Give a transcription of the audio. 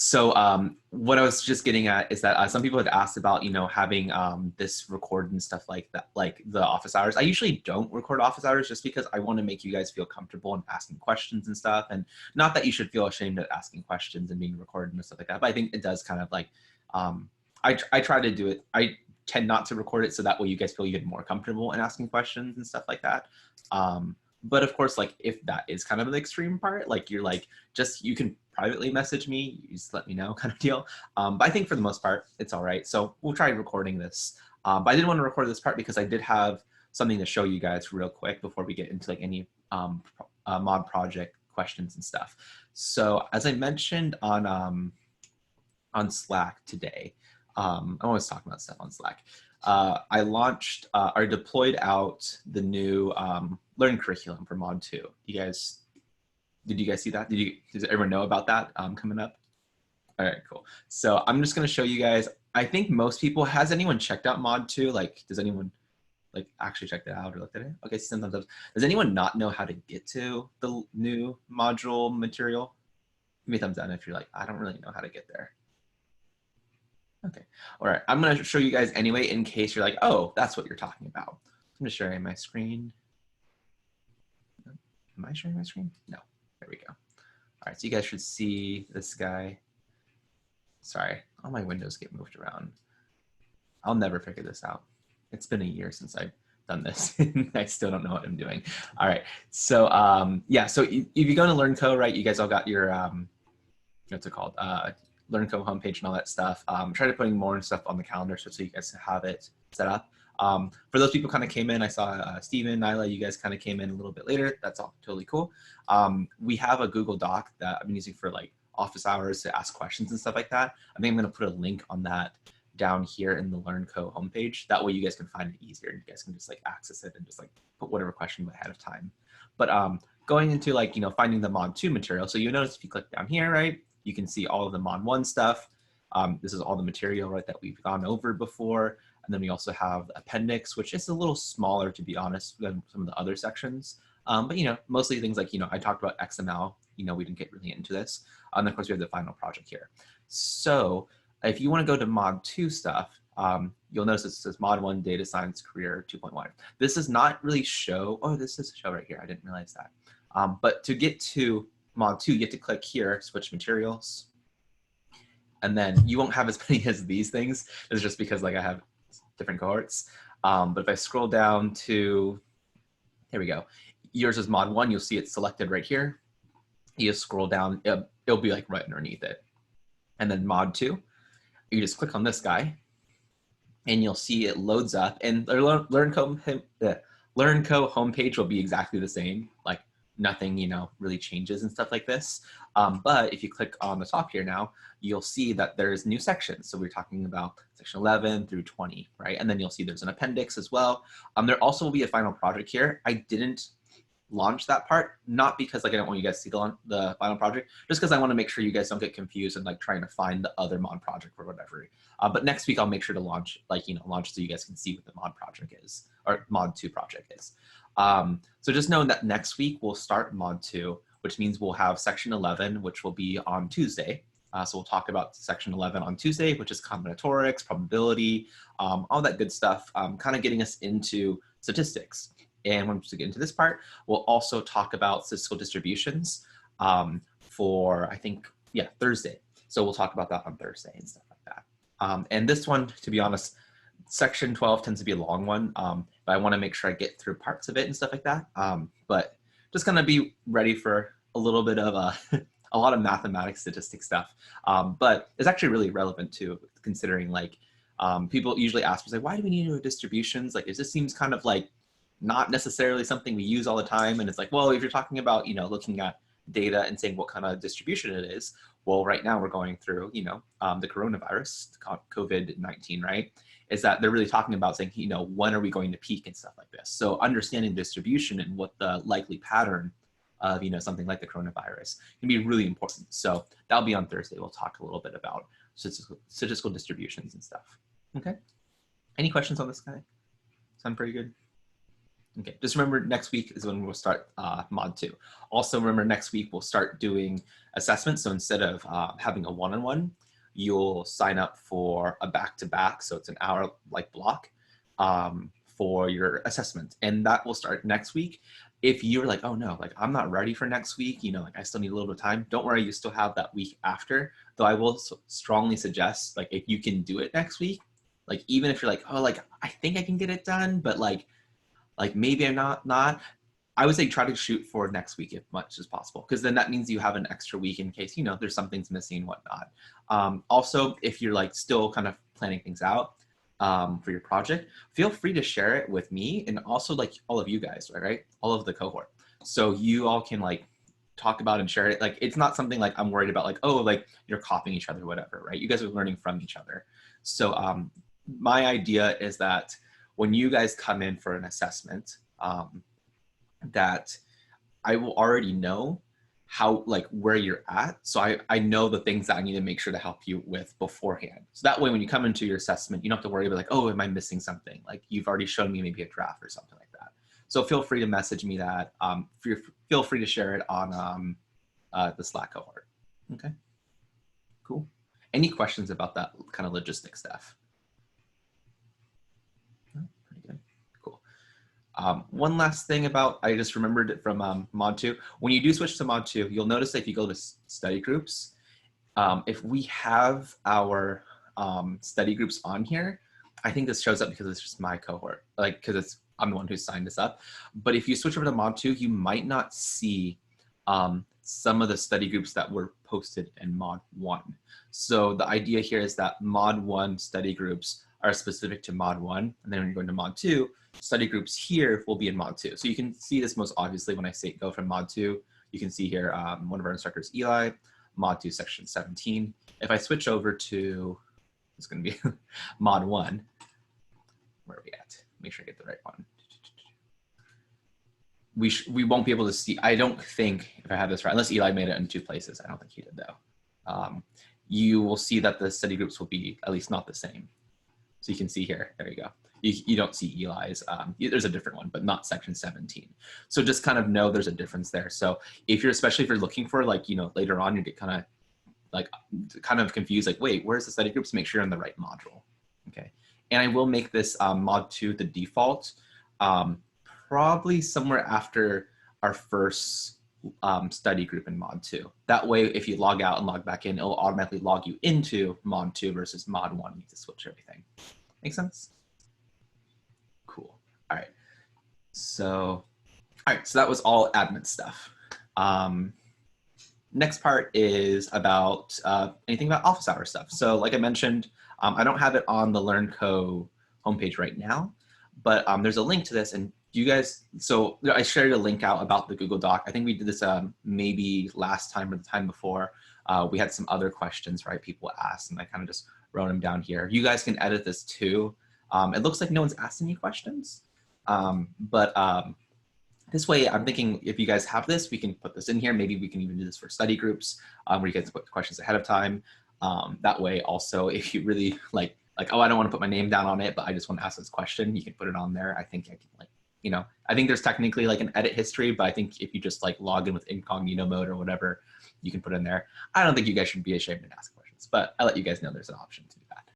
So what I was just getting at is that some people had asked about, having this record and stuff like that, like the office hours. I usually don't record office hours just because I want to make you guys feel comfortable in asking questions and stuff. And not that you should feel ashamed of asking questions and being recorded and stuff like that, but I think it does kind of like, I try to do it. I tend not to record it so that way you guys feel even more comfortable in asking questions and stuff like that. But of course, like if that is kind of the extreme part, like you're like, you can privately message me, you just let me know kind of deal. But I think for the most part, it's all right. So we'll try recording this. But I didn't want to record this part because I did have something to show you guys real quick before we get into like any mod project questions and stuff. So as I mentioned on Slack today, I'm always talking about stuff on Slack. I launched or deployed out the new Learn curriculum for Mod 2. Did you guys see that? Does everyone know about that coming up? All right, cool. So I'm just going to show you guys. I think most people, has anyone checked out Mod 2? Like, does anyone like actually check it out or looked at it? Okay, sometimes. Does anyone not know how to get to the new module material? Give me a thumbs down if you're like, I don't really know how to get there. Okay, all right. I'm going to show you guys anyway in case you're like, oh, that's what you're talking about. I'm just sharing my screen. Am I sharing my screen? No. There we go. All right, so you guys should see this guy. Sorry, all my windows get moved around. I'll never figure this out. It's been a year since I've done this. I still don't know what I'm doing. All right, so yeah, so if you go to Learncom, right, you guys all got your, what's it called? Learncom homepage and all that stuff. Try to putting more stuff on the calendar so you guys have it set up. For those people kind of came in, I saw Steven, Nyla, you guys kind of came in a little bit later. That's all totally cool. We have a Google Doc that I've been using for like office hours to ask questions and stuff like that. I think I'm going to put a link on that down here in the Learncom homepage. That way you guys can find it easier. You guys can just like access it and just like put whatever question ahead of time. But going into like, finding the Mod 2 material. So you notice if you click down here, right, you can see all of the Mod 1 stuff. This is all the material, right, that we've gone over before. And then we also have the appendix, which is a little smaller, to be honest, than some of the other sections. But, mostly things like, I talked about XML, we didn't get really into this. And of course, we have the final project here. So if you want to go to Mod 2 stuff, you'll notice it says Mod 1 Data Science Career 2.1. This does not really show, oh, this is a show right here. I didn't realize that. But to get to Mod 2, you have to click here, switch materials. And then you won't have as many as these things. It's just because like I have different cohorts. But if I scroll down to, here we go. Yours is Mod 1, you'll see it selected right here. You just scroll down, it'll be like right underneath it. And then Mod 2, you just click on this guy and you'll see it loads up, and the Learncom homepage will be exactly the same. Like nothing, really changes and stuff like this. But if you click on the top here now, you'll see that there's new sections. So we're talking about section 11 through 20, right? And then you'll see there's an appendix as well. There also will be a final project here. I didn't launch that part, not because like I don't want you guys to see the final project, just because I want to make sure you guys don't get confused and like trying to find the other mod project or whatever. But next week I'll make sure to launch, launch so you guys can see what the mod project is, or Mod 2 project is. So just knowing that next week we'll start Mod 2, which means we'll have section 11, which will be on Tuesday. So we'll talk about section 11 on Tuesday, which is combinatorics, probability, all that good stuff, kind of getting us into statistics. And once we get into this part, we'll also talk about statistical distributions for, I think, yeah, Thursday. So we'll talk about that on Thursday and stuff like that. And this one, to be honest, section 12 tends to be a long one, but I want to make sure I get through parts of it and stuff like that. But just gonna be ready for a little bit of a lot of mathematics, statistics stuff. But it's actually really relevant too, considering like people usually ask me, like, why do we need to do distributions? Like, it just seems kind of like not necessarily something we use all the time. And it's like, well, if you're talking about, looking at data and saying what kind of distribution it is, well, right now we're going through, the coronavirus, COVID-19, right? Is that they're really talking about saying, when are we going to peak and stuff like this? So understanding distribution and what the likely pattern of, something like the coronavirus can be really important. So that'll be on Thursday. We'll talk a little bit about statistical distributions and stuff. Okay. Any questions on this guy? Sound pretty good? Okay, just remember next week is when we'll start mod 2. Also remember next week we'll start doing assessments. So instead of having a one-on-one, you'll sign up for a back-to-back. So it's an hour like block for your assessment. And that will start next week. If you're like, oh no, like I'm not ready for next week, you know, like I still need a little bit of time, don't worry, you still have that week after. Though I will strongly suggest, like if you can do it next week, like even if you're like, oh, like I think I can get it done, but like maybe I'm not, I would say try to shoot for next week as much as possible, because then that means you have an extra week in case, you know, there's something's missing and whatnot. Also, if you're like still kind of planning things out for your project, feel free to share it with me and also like all of you guys, right? All of the cohort. So you all can like talk about and share it. Like, it's not something like I'm worried about like, oh, like you're copying each other or whatever, right? You guys are learning from each other. So my idea is that when you guys come in for an assessment, that I will already know how, like where you're at. So I know the things that I need to make sure to help you with beforehand. So that way, when you come into your assessment, you don't have to worry about like, oh, am I missing something? Like you've already shown me maybe a draft or something like that. So feel free to message me that. Feel free to share it on the Slack cohort. Okay, cool. Any questions about that kind of logistic stuff? Pretty good. Cool. One last thing about, I just remembered it from Mod 2. When you do switch to Mod 2, you'll notice that if you go to study groups, if we have our study groups on here, I think this shows up because it's just my cohort, like because I'm the one who signed this up. But if you switch over to Mod 2, you might not see some of the study groups that were posted in Mod 1. So the idea here is that Mod 1 study groups are specific to Mod 1, and then when you go into Mod 2, study groups here will be in Mod 2. So you can see this most obviously when I say go from Mod 2. You can see here one of our instructors, Eli, Mod 2 section 17. If I switch over to, it's going to be Mod 1, where are we at? Make sure I get the right one. We won't be able to see, I don't think, if I have this right, unless Eli made it in 2 places. I don't think he did though. You will see that the study groups will be at least not the same. So you can see here, there you go. You don't see Eli's, there's a different one, but not section 17. So just kind of know there's a difference there. So if you're, especially if you're looking for like, you know, later on, you get kind of confused, like, wait, where's the study groups? Make sure you're in the right module, okay? And I will make this Mod 2 the default, probably somewhere after our first study group in Mod 2. That way, if you log out and log back in, it'll automatically log you into Mod 2 versus Mod 1. You need to switch everything. Make sense? Cool. All right. So that was all admin stuff. Next part is about anything about office hour stuff. So like I mentioned, I don't have it on the Learnco homepage right now, but there's a link to this, and you guys, so I shared a link out about the Google Doc. I think we did this maybe last time or the time before. We had some other questions, right? People asked, and I kind of just wrote them down here. You guys can edit this too. It looks like no one's asked any questions, but this way, I'm thinking if you guys have this, we can put this in here. Maybe we can even do this for study groups where you guys put questions ahead of time. That way, also, if you really like, oh, I don't want to put my name down on it, but I just want to ask this question, you can put it on there. I think I can, like, you know, I think there's technically like an edit history, but I think if you just like log in with incognito mode or whatever, you can put in there. I don't think you guys should be ashamed to ask questions, but I'll let you guys know there's an option to do that.